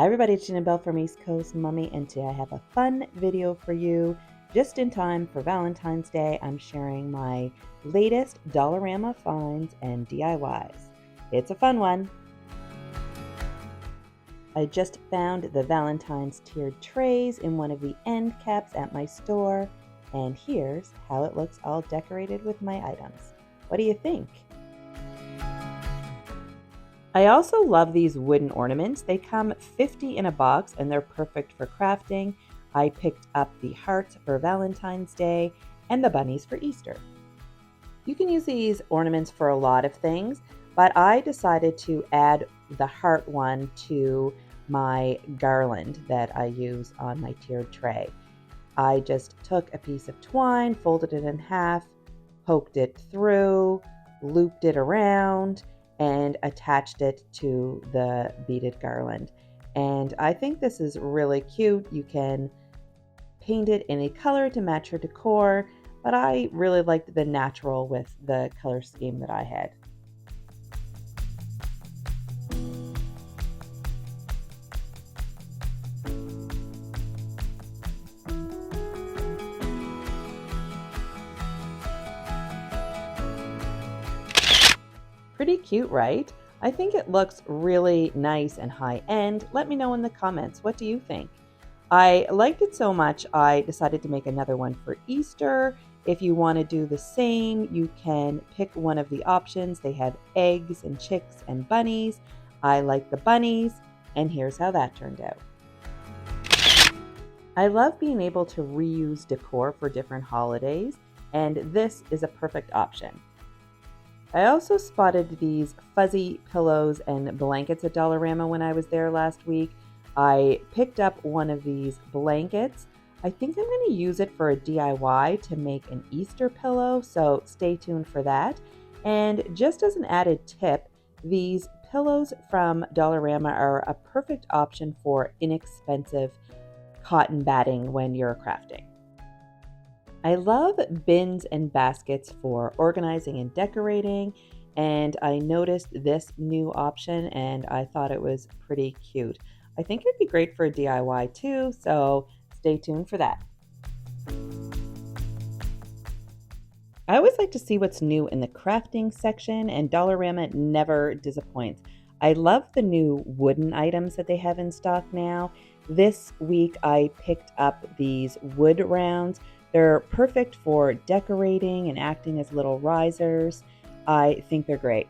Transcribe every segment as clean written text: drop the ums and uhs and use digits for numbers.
Hi everybody, it's Bell from East Coast Mummy, and today I have a fun video for you. Just in time for Valentine's Day, I'm sharing my latest Dollarama finds and DIYs. It's a fun one. I just found the Valentine's tiered trays in one of the end caps at my store, and here's how it looks all decorated with my items. What do you think? I also love these wooden ornaments. They come 50 in a box and they're perfect for crafting. I picked up the hearts for Valentine's Day and the bunnies for Easter. You can use these ornaments for a lot of things, but I decided to add the heart one to my garland that I use on my tiered tray. I just took a piece of twine, folded it in half, poked it through, looped it around, and attached it to the beaded garland. And I think this is really cute. You can paint it any color to match your decor, but I really liked the natural with the color scheme that I had. Pretty cute, right? I think it looks really nice and high end. Let me know in the comments. What do you think? I liked it so much, I decided to make another one for Easter. If you want to do the same, you can pick one of the options. They have eggs and chicks and bunnies. I like the bunnies, and here's how that turned out. I love being able to reuse decor for different holidays, and this is a perfect option. I also spotted these fuzzy pillows and blankets at Dollarama when I was there last week. I picked up one of these blankets. I think I'm going to use it for a DIY to make an Easter pillow, so stay tuned for that. And just as an added tip, these pillows from Dollarama are a perfect option for inexpensive cotton batting when you're crafting. I love bins and baskets for organizing and decorating, and I noticed this new option and I thought it was pretty cute. I think it'd be great for a DIY too, so stay tuned for that. I always like to see what's new in the crafting section, and Dollarama never disappoints. I love the new wooden items that they have in stock now. This week I picked up these wood rounds. They're perfect for decorating and acting as little risers. I think they're great.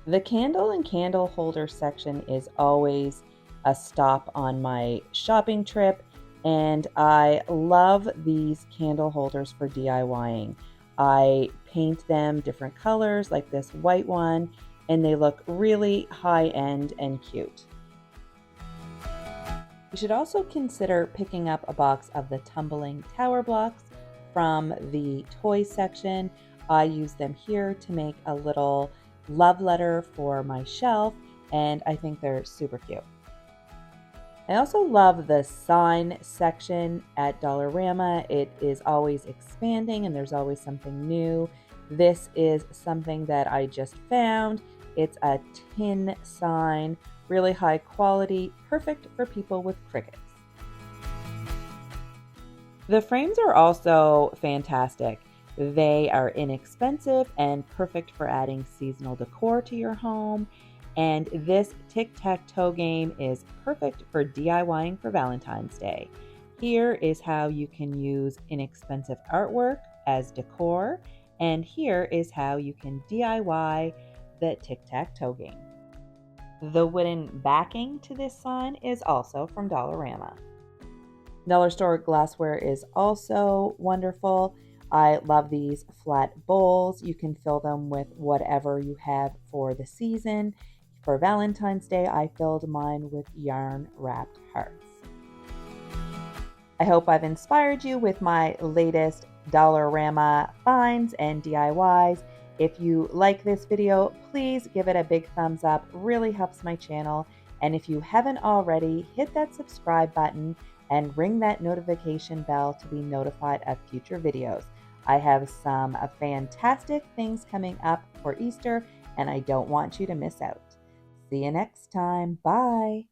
The candle and candle holder section is always a stop on my shopping trip, and I love these candle holders for DIYing. I paint them different colors like this white one, and they look really high-end and cute. You should also consider picking up a box of the tumbling tower blocks from the toy section. I use them here to make a little love letter for my shelf, and I think they're super cute. I also love the sign section at Dollarama. It is always expanding and there's always something new. This is something that I just found. It's a tin sign, really high quality, perfect for people with crickets. The frames are also fantastic. They are inexpensive and perfect for adding seasonal decor to your home. And this tic-tac-toe game is perfect for DIYing for Valentine's Day. Here is how you can use inexpensive artwork as decor, and here is how you can DIY the tic-tac-toe game. The wooden backing to this sign is also from Dollarama. Dollar store glassware is also wonderful. I love these flat bowls. You can fill them with whatever you have for the season. For Valentine's Day, I filled mine with yarn wrapped hearts. I hope I've inspired you with my latest Dollarama finds and DIYs. If you like this video, please give it a big thumbs up. Really helps my channel. And if you haven't already, hit that subscribe button and ring that notification bell to be notified of future videos. I have some fantastic things coming up for Easter, and I don't want you to miss out. See you next time. Bye.